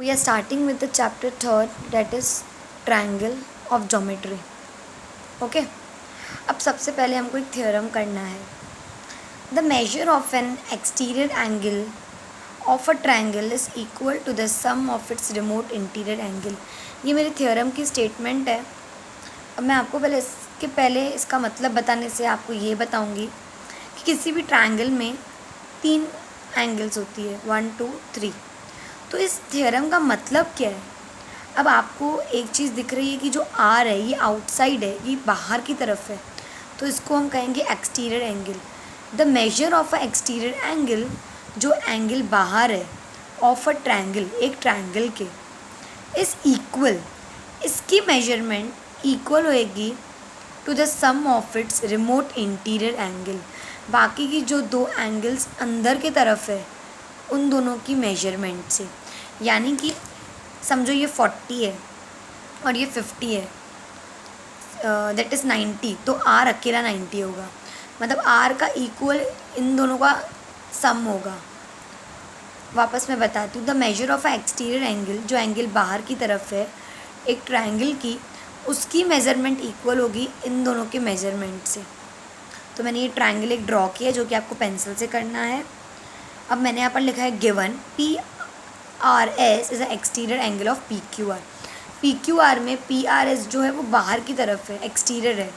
We are starting with the chapter 3rd, that is triangle of geometry. Okay. अब सबसे पहले हमको एक थ्योरम करना है. The measure of an exterior angle of a triangle is equal to the sum of its remote interior angle. ये मेरे theorem की स्टेटमेंट है. अब मैं आपको पहले इसका मतलब बताने से आपको ये बताऊंगी कि किसी भी ट्रायंगल में 3 एंगल्स होती है, 1 2 3. तो इस थ्योरम का मतलब क्या है? अब आपको एक चीज़ दिख रही है कि जो आर है ये आउटसाइड है, ये बाहर की तरफ है, तो इसको हम कहेंगे exterior angle. The measure of a exterior angle, जो एंगल बाहर है, ऑफ अ ट्रायंगल, एक ट्रायंगल के, इस इक्वल, इसकी मेजरमेंट इक्वल होएगी to the sum of its remote interior angle. बाकी की जो 2 एंगल्स अंदर के तरफ है उन दोनों की मेजरमेंट से. यानी कि समझो ये 40 है और ये 50 है, दैट इज़ 90. तो आर अकेला 90 होगा, मतलब आर का इक्वल इन दोनों का सम होगा. वापस मैं बताती हूँ. The measure of a exterior angle, जो एंगल बाहर की तरफ है एक ट्रायंगल की, उसकी मेज़रमेंट इक्वल होगी इन दोनों के मेज़रमेंट से. तो मैंने ये ट्रायंगल एक ड्रॉ किया जो कि आपको पेंसिल से करना है. अब मैंने यहाँ पर लिखा है given PRS is a exterior angle of PQR. PQR में PRS जो है वो बाहर की तरफ है, एक्सटीरियर है.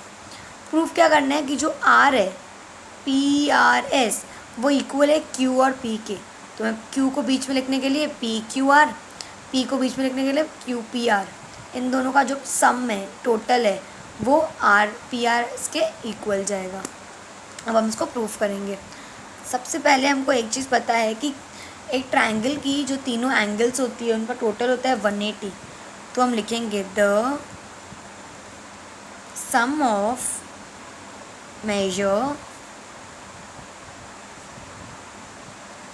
प्रूफ क्या करना है कि जो R है PRS वो इक्वल है Q और P के. तो मैं Q को बीच में लिखने के लिए PQR, P को बीच में लिखने के लिए QPR. इन दोनों का जो सम है, टोटल है, वो RPRS के इक्वल जाएगा. अब हम इसको प्रूफ करेंगे. सबसे पहले हमको एक चीज़ पता है कि एक ट्रायंगल की जो तीनों एंगल्स होती है उनका टोटल होता है 180. तो हम लिखेंगे the sum of measure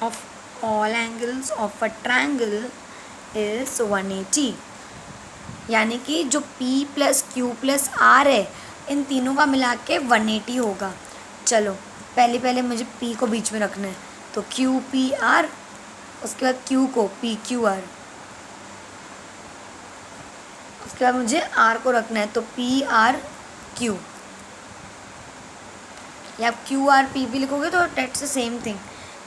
of all angles of a triangle is 180. यानी कि जो P + Q + R है इन तीनों का मिला के 180 होगा. चलो पहले मुझे P को बीच में रखना है, तो QPR, उसके बाद Q को PQR, उसके बाद मुझे R को रखना है, तो PRQ. या आप QRP भी लिखोगे तो डेट्स द सेम थिंग.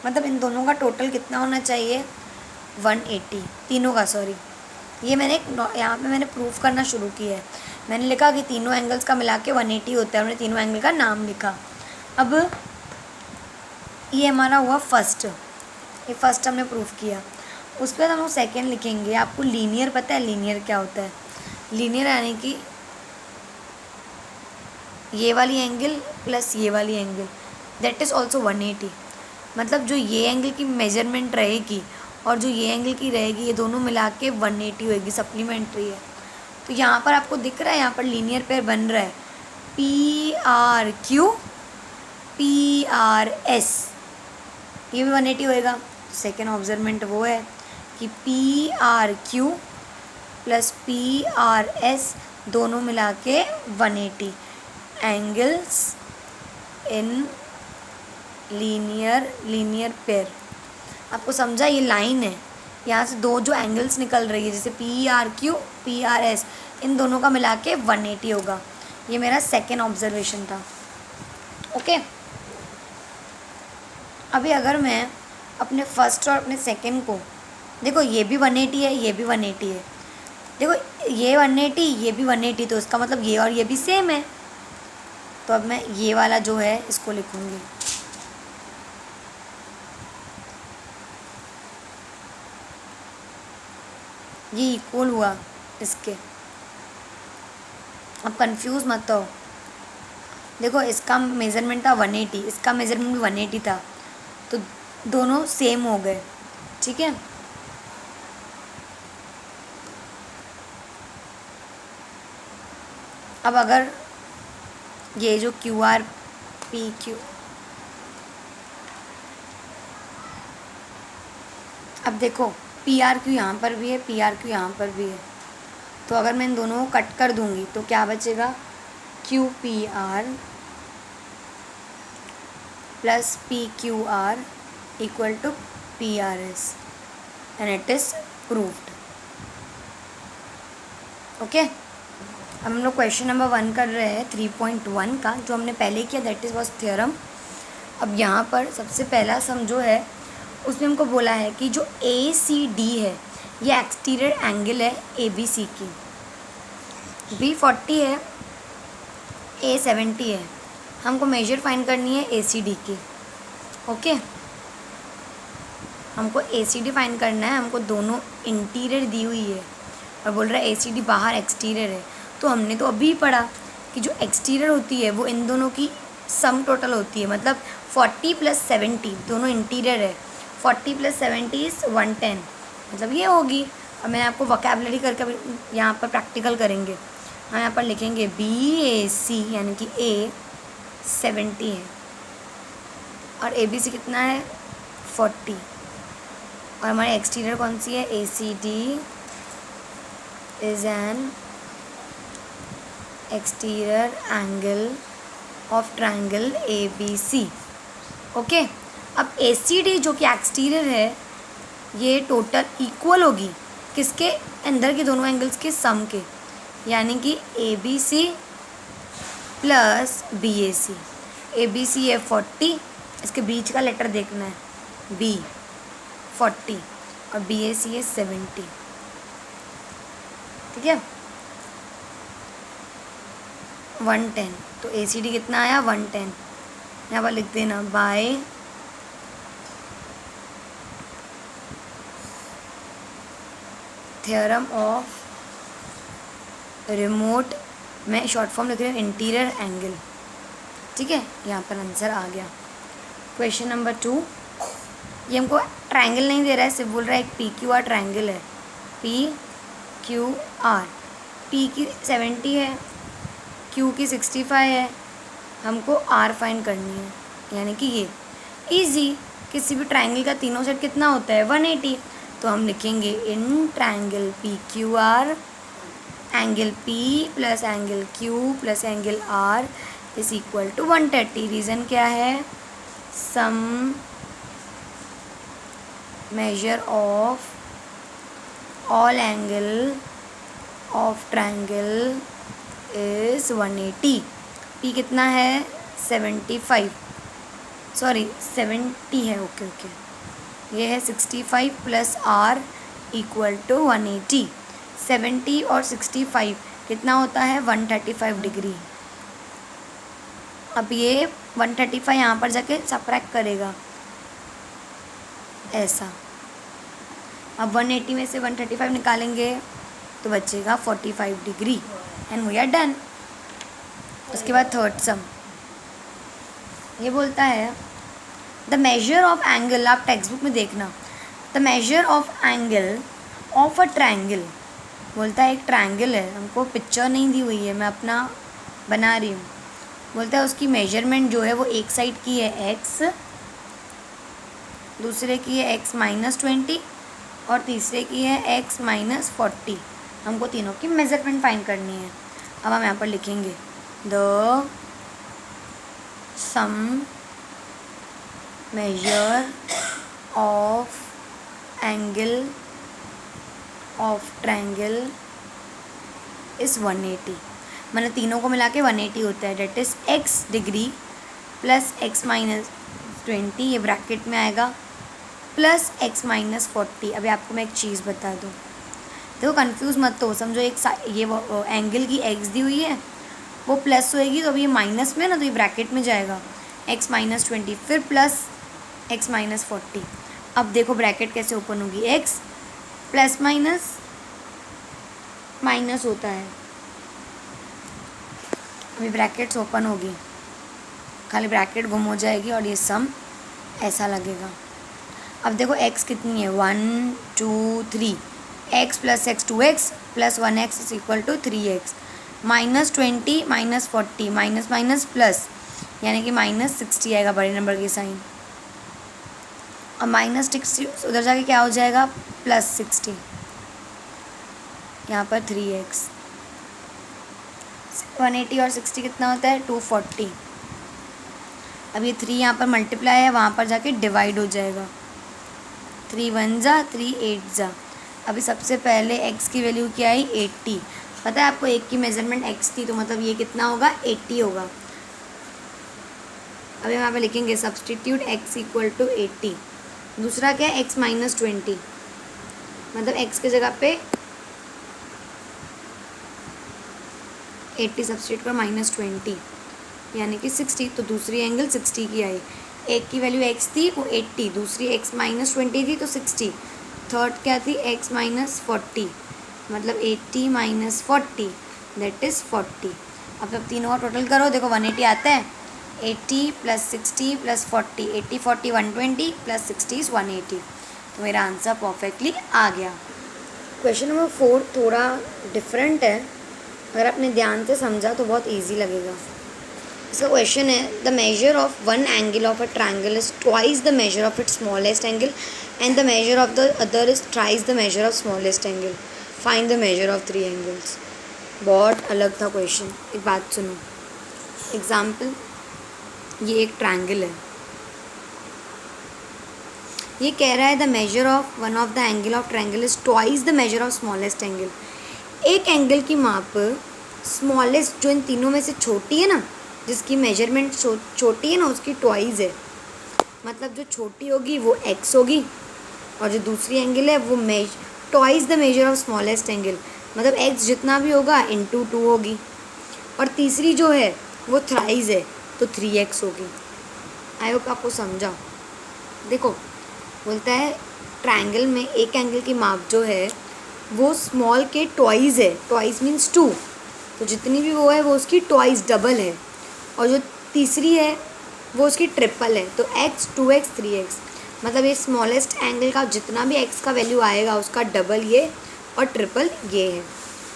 मतलब इन दोनों का टोटल कितना होना चाहिए? 180. तीनों का, सॉरी. ये मैंने यहाँ पे मैंने प्रूफ करना शुरू किया है. मैंने लिखा कि तीनों एंगल्स का मिला के 180 होता है. हमने तीनों एंगल का नाम लिखा. अब ये हमारा हुआ फर्स्ट. ये फर्स्ट हमने प्रूफ किया. उसके बाद हम लोग सेकेंड लिखेंगे. आपको लीनियर पता है? लीनियर क्या होता है? लीनियर यानी कि ये वाली एंगल प्लस ये वाली एंगल, दैट इज़ ऑल्सो 180. मतलब जो ये एंगल की मेजरमेंट रहेगी और जो ये एंगल की रहेगी, ये दोनों मिला के 180 होएगी. सप्लीमेंट्री है. तो यहाँ पर आपको दिख रहा है, यहाँ पर लीनियर पेयर बन रहा है PRQ PRS. ये भी 180 होएगा. सेकेंड ऑब्जर्वमेंट वो है कि PRQ + PRS दोनों मिला के 180 एंगल्स इन लीनियर पेयर. आपको समझा? ये लाइन है, यहाँ से 2 जो एंगल्स निकल रही है, जैसे PRQ PRS, इन दोनों का मिला के 180 होगा. ये मेरा सेकेंड ऑब्जर्वेशन था. ओके. अभी अगर मैं अपने फर्स्ट और अपने सेकेंड को, देखो ये भी 180 है, ये भी 180 है. देखो ये 180, ये भी 180, तो इसका मतलब ये और ये भी सेम है. तो अब मैं ये वाला जो है इसको लिखूँगी. ये इक्वल हुआ इसके. अब कंफ्यूज मत हो. देखो इसका मेज़रमेंट था 180, इसका मेज़रमेंट भी 180 था, तो दोनों सेम हो गए. ठीक है. अब अगर ये जो QRPQ, अब देखो PRQ यहाँ पर भी है, PRQ यहाँ पर भी है. तो अगर मैं इन दोनों को कट कर दूँगी तो क्या बचेगा? QPR + PQR = PRS, and it is proved. Okay, अब हम लोग क्वेश्चन नंबर 1 कर रहे हैं 3.1 का, जो हमने पहले किया दैट इज़ वॉज थ्योरम। अब यहाँ पर सबसे पहला सम जो है उसमें हमको बोला है कि जो ACD है ये एक्सटीरियर एंगल है ABC की, B 40 है, A 70 है। हमको मेजर फाइंड करनी है ACD की। ओके, हमको ACD फाइंड करना है। हमको दोनों इंटीरियर दी हुई है और बोल रहा है ACD बाहर एक्सटीरियर है। तो हमने तो अभी पढ़ा कि जो एक्सटीरियर होती है वो इन दोनों की सम टोटल होती है, मतलब 40 + 70 दोनों इंटीरियर है। 40 + 70 इज़ 110, मतलब ये होगी। अब मैं आपको वोकैबुलरी करके यहाँ पर प्रैक्टिकल करेंगे। हम यहाँ पर लिखेंगे BAC यानी कि A 70 है और ABC कितना है 40, और हमारे एक्सटीरियर कौन सी है ACD is an exterior angle of triangle ABC। Okay, अब ACD जो कि एक्सटीरियर है ये टोटल इक्वल होगी किसके, अंदर के दोनों एंगल्स के सम के, यानी कि ABC + BAC। ABC है 40, इसके बीच का लेटर देखना है B 40 और BAC है 70। ठीक है, 110, तो ACD कितना आया 110। यहाँ पर लिख देना बाय थ्योरम ऑफ रिमोट, मैं शॉर्ट फॉर्म लिख रही हूँ इंटीरियर एंगल। ठीक है, यहाँ पर आंसर आ गया। क्वेश्चन नंबर 2, ये हमको ट्रायंगल नहीं दे रहा है, सिर्फ बोल रहा है एक PQR ट्रायंगल है, PQR। P की 70 है, Q की 65 है, हमको R फाइंड करनी है, यानी कि ये इजी। किसी भी ट्रायंगल का तीनों साइड कितना होता है 180, तो हम लिखेंगे इन triangle PQR angle P + angle Q + angle R is equal to 130। Reason क्या है, sum measure of all angle of triangle is 180। P कितना है 75, सॉरी 70 है, ओके ओके, ये है 65 + R = 180। 70 और 65 कितना होता है 135 डिग्री। अब ये 135 यहाँ पर जाके सब्ट्रैक्ट करेगा ऐसा। अब 180 में से 135 निकालेंगे तो बचेगा 45 degree and we are done. उसके बाद थर्ड सम ये बोलता है द मेजर ऑफ एंगल, आप टेक्स्ट बुक में देखना, the measure of angle of a triangle. बोलता है एक ट्रायंगल है, हमको पिक्चर नहीं दी हुई है, मैं अपना बना रही हूँ। बोलता है उसकी मेजरमेंट जो है वो एक साइड की है x, दूसरे की है x - 20 और तीसरे की है x - 40। हमको तीनों की मेजरमेंट फाइंड करनी है। अब हम यहाँ पर लिखेंगे the sum measure of angle of triangle is 180। मैंने तीनों को मिला के 180 होता है, that is x degree + x - 20, ये ब्रैकेट में आएगा, + x - 40। अभी आपको मैं एक चीज़ बता दूँ, देखो कंफ्यूज मत हो, समझो एक ये एंगल की x दी हुई है, वो प्लस होएगी तो अभी ये माइनस में ना, तो ये ब्रैकेट में जाएगा x - 20 फिर + x - 40। अब देखो ब्रैकेट कैसे ओपन होगी, x प्लस माइनस होता है, अभी ब्रैकेट्स ओपन होगी, खाली ब्रैकेट गुम हो जाएगी और ये सम ऐसा लगेगा। अब देखो x कितनी है 1 2 3, x + x 2x + 1x = 3x, -20 - 40 minus plus, यानी कि -60 आएगा बड़े नंबर की साइन, और -60 उधर जाके क्या हो जाएगा +60, यहाँ पर 3x। 180 और 60 कितना होता है 240। अब ये 3 यहाँ पर मल्टीप्लाई है, वहाँ पर जाके डिवाइड हो जाएगा, 3 1 जा 3 8 जा। अभी सबसे पहले x की वैल्यू क्या आई 80, पता है आपको एक की मेजरमेंट x थी, तो मतलब ये कितना होगा 80 होगा। अब यहाँ पे लिखेंगे सब्सटीट्यूट x इक्वल टू 80। दूसरा क्या है x माइनस 20, मतलब x की जगह पे 80 सब्सटीट्यूट कर माइनस 20 यानी कि 60, तो दूसरी एंगल 60 की आई। एक की वैल्यू x थी वो 80, दूसरी x माइनस 20 थी तो 60, थर्ड क्या थी x माइनस 40, मतलब 80 माइनस 40 दैट इज़ 40। अब जब तीनों का टोटल करो देखो 180 आता है। 80 प्लस 60 प्लस 40, 80 40 120 प्लस 60 इज़ 180। तो मेरा आंसर परफेक्टली आ गया। क्वेश्चन नंबर 4 थोड़ा डिफरेंट है, अगर आपने ध्यान से समझा तो बहुत ईजी लगेगा। इसका क्वेश्चन है the measure of one angle of a triangle is twice the measure of its smallest angle and the measure of the other is ट्राइस the measure of smallest angle, find the measure of 3 angles. बहुत अलग था question. एक बात सुनो, example, ये एक triangle है, ये कह रहा है the measure of one of the angle of triangle is twice the measure of smallest angle. एक एंगल की माप स्मॉलेस्ट जो इन तीनों में से छोटी है ना, जिसकी मेजरमेंट छोटी है ना, उसकी ट्वाइस है। मतलब जो छोटी होगी वो x होगी, और जो दूसरी एंगल है वो twice the measure of smallest angle, मतलब x जितना भी होगा इंटू 2 होगी। और तीसरी जो है वो थ्राइस है तो 3x होगी। आई होप आपको समझा। देखो बोलता है ट्रायंगल में एक एंगल की माप जो है वो स्मॉल के ट्वाइस है, ट्वाइस मीन्स 2, तो जितनी भी वो है वो उसकी ट्वाइस डबल है। और जो तीसरी है वो उसकी ट्रिपल है, तो x 2x 3x, मतलब ये स्मॉलेस्ट एंगल का जितना भी x का वैल्यू आएगा उसका डबल ये और ट्रिपल ये है।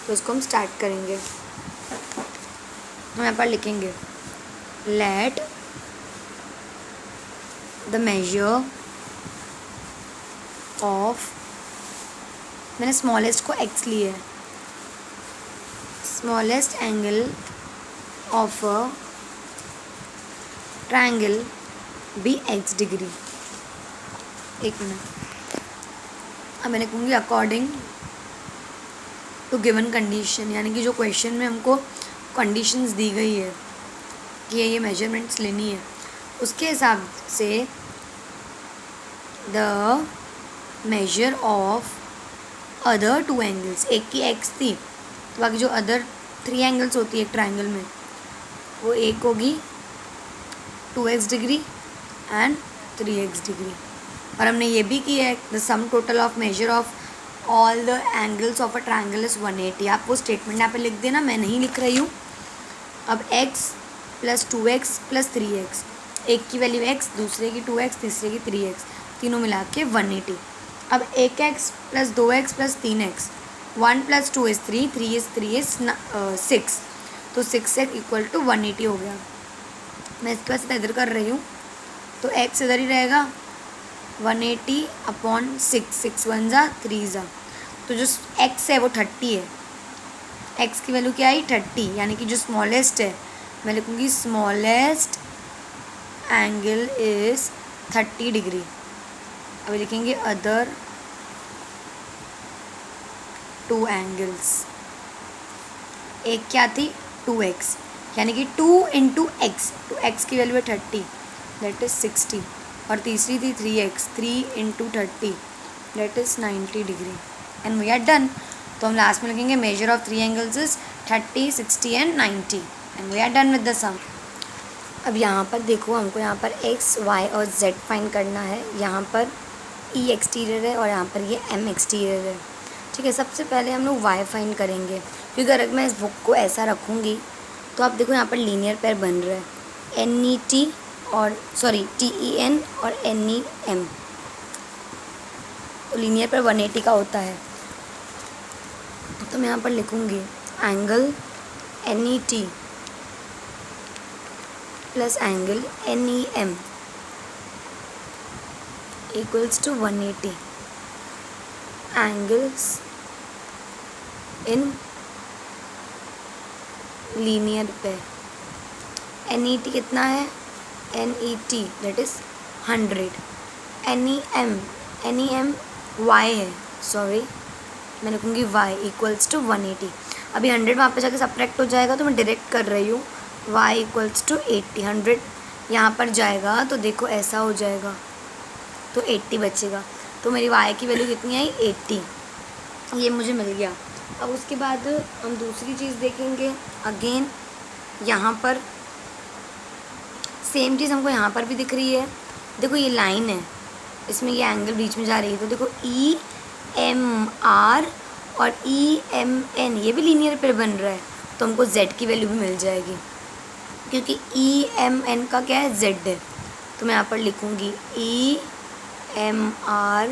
तो इसको हम स्टार्ट करेंगे। हम यहाँ पर लिखेंगे लेट द मेजर ऑफ, मैंने स्मॉलेस्ट को x लिया है, smallest angle of a triangle be x degree. एक मिनट, अब मैंने कहूँगी अकॉर्डिंग टू गिवन कंडीशन, यानी कि जो क्वेश्चन में हमको कंडीशंस दी गई है कि ये मेजरमेंट्स लेनी है, उसके हिसाब से the measure of other 2 angles, एक की x थी तो बाकी जो अदर 3 एंगल्स होती है एक ट्रायंगल में, वो एक होगी 2x degree and 3x degree. और हमने ये भी किया है the sum total of measure of all the angles of a triangle is 180। आप वो स्टेटमेंट यहाँ पे लिख देना, मैं नहीं लिख रही हूँ। अब x plus 2x plus 3x, एक की वैल्यू x, दूसरे की 2x, तीसरे की 3x, तीनों मिला के 180। अब 1x plus 2x plus 3x, 1 plus 2 is 3, 3 is 6, तो 6x इक्वल टू 180 हो गया। मैं इसके पास इधर कर रही हूँ तो x इधर ही रहेगा, 180 अपॉन 6, 6 1 जा 3 जा, तो जो x है वो 30 है। x की वैल्यू क्या आई 30, यानी कि जो स्मॉलेस्ट है मैं लिखूँगी स्मॉलेस्ट एंगल इज़ 30 डिग्री। अभी लिखेंगे अदर 2 एंगल्स, एक क्या थी 2x, यानी कि 2 इंटू एक्स, तो x की वैल्यू है 30 दैट इज़ 60, और तीसरी थी 3x, 3 into 30 that is 90 degree and we are done. तो हम लास्ट में लिखेंगे measure of 3 angles is 30, 60 and 90 and we are done with the sum. अब यहाँ पर देखो, हमको यहाँ पर x, y और z फाइंड करना है। यहाँ पर E एक्सटीरियर है और यहाँ पर ये M एक्सटीरियर है। ठीक है, सबसे पहले हम लोग y फाइंड करेंगे, क्योंकि अगर मैं इस बुक को ऐसा रखूँगी तो आप देखो यहाँ पर लीनियर पेयर बन रहा है, NET और TEN और NEM, तो लीनियर पेयर 180 का होता है। तो मैं यहाँ पर लिखूँगी angle NET plus angle NEM equals to 180 angles in linear pair. NET कितना है, NET that is 100, NEM Y है, सॉरी मैं लिखूँगी Y इक्वल्स टू 180। अभी 100 वहाँ पे जाके सब्ट्रैक्ट हो जाएगा, तो मैं डायरेक्ट कर रही हूँ y इक्वल्स टू 80। 100 यहाँ पर जाएगा तो देखो ऐसा हो जाएगा, तो 80 बचेगा। तो मेरी y की वैल्यू कितनी आई, 80। ये मुझे मिल गया। अब उसके बाद हम दूसरी चीज़ देखेंगे। अगेन यहाँ पर सेम चीज़ हमको यहाँ पर भी दिख रही है। देखो ये लाइन है, इसमें ये एंगल बीच में जा रही है, तो देखो ई एम आर और ई एम एन ये भी लीनियर पेयर बन रहा है, तो हमको z की वैल्यू भी मिल जाएगी, क्योंकि ई एम एन का क्या है, z है। तो मैं यहाँ पर लिखूँगी E M R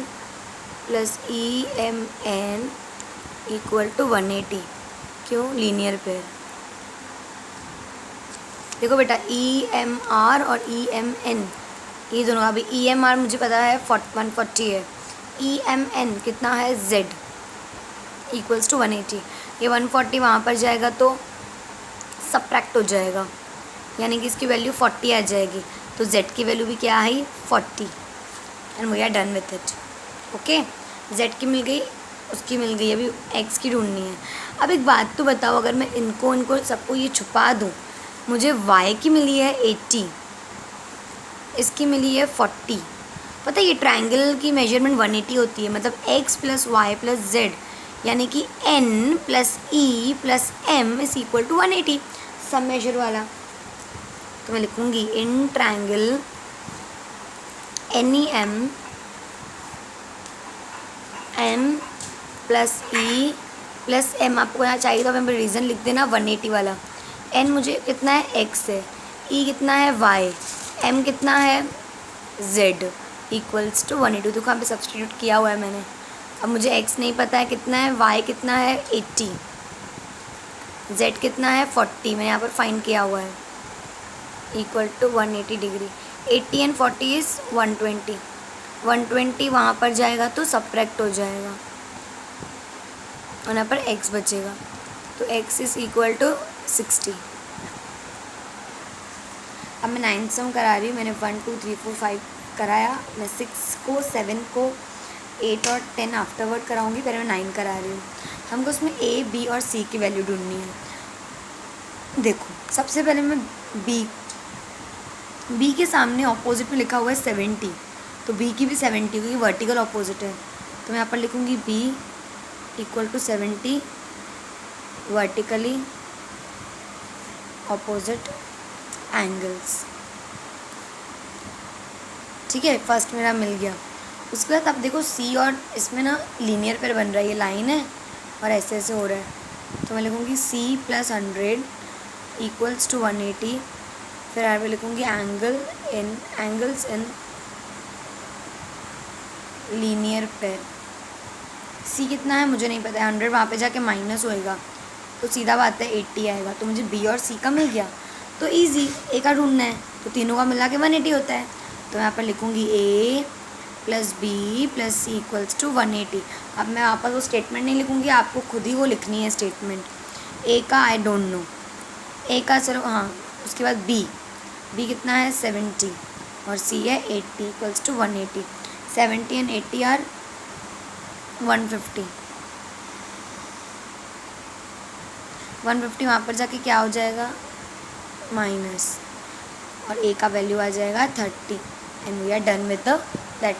plus E M N equal to 180। क्यों, लीनियर पेयर। देखो बेटा ई एम आर और ई एम एन ये दोनों, अभी ई एम आर मुझे पता है 140 है, ई एम एन कितना है, z इक्वल्स टू 180। ये 140 वहाँ पर जाएगा तो सब्ट्रैक्ट हो जाएगा, यानी कि इसकी वैल्यू 40 आ जाएगी। तो z की वैल्यू भी क्या आई, 40। And we are done with it. Okay, z की मिल गई, उसकी मिल गई, अभी x की ढूंढनी है। अब एक बात तो बताओ, अगर मैं इनको सबको ये छुपा दूँ, मुझे y की मिली है 80, इसकी मिली है 40। पता है ये ट्रायंगल की मेजरमेंट 180 होती है, मतलब x plus Y plus Z, यानी कि n plus E plus M is equal to 180, सब मेजर वाला। तो मैं लिखूँगी in triangle N E M plus E plus M, आपको यहाँ चाहिए तो मैं रीज़न लिख देना 180 वाला। n मुझे कितना है, x है, e कितना है, y, m कितना है, z इक्वल्स टू 180। देखो यहाँ पे सब्सटीट्यूट किया हुआ है मैंने। अब मुझे x नहीं पता है कितना है, y कितना है 80, z कितना है 40, मैंने यहाँ पर फाइंड किया हुआ है, equal to 180 degree. 80 and 40 is 120। 120 वहाँ पर जाएगा तो सब्ट्रैक्ट हो जाएगा और यहाँ पर x बचेगा, तो x इज़ इक्वल टू 60। अब मैं 9 सम करा रही हूँ, मैंने 1 2 3 4 5 कराया, मैं 6 को 7 को 8 और 10 आफ्टरवर्ड कराऊंगी, पहले मैं 9 करा रही हूँ। हमको उसमें a b और c की वैल्यू ढूंढनी है। देखो सबसे पहले मैं b के सामने ऑपोजिट में लिखा हुआ है 70, तो b की भी 70 क्योंकि वर्टिकल ऑपोजिट है, तो मैं यहाँ पर लिखूँगी b equal to 70 vertically opposite angles. ठीक है, फर्स्ट मेरा मिल गया। उसके बाद अब देखो सी और इसमें ना लीनियर पेयर बन रहा है, ये लाइन है और ऐसे ऐसे हो रहा है, तो मैं लिखूँगी सी प्लस 100 इक्वल्स टू 180। फिर यहाँ पे लिखूँगी एंगल्स इन लीनियर पेयर। सी कितना है मुझे नहीं पता है, 100 वहाँ पे जाके माइनस होएगा तो सीधा बात है 80 आएगा, तो मुझे बी और सी का मिल गया। तो इजी, ए का ढूंढना है, तो तीनों का मिला के 180 होता है, तो यहाँ पर लिखूँगी a plus b plus c equals to 180। अब मैं वापस वो स्टेटमेंट नहीं लिखूँगी, आपको खुद ही वो लिखनी है स्टेटमेंट। ए का आई डोंट नो, ए का चलो हाँ, उसके बाद बी कितना है 70 और सी है 80 इक्वल्स टू 180। 70 and 80 are 150। 150 वहाँ पर जाके क्या हो जाएगा, माइनस, और ए का वैल्यू आ जाएगा 30 and we are done with the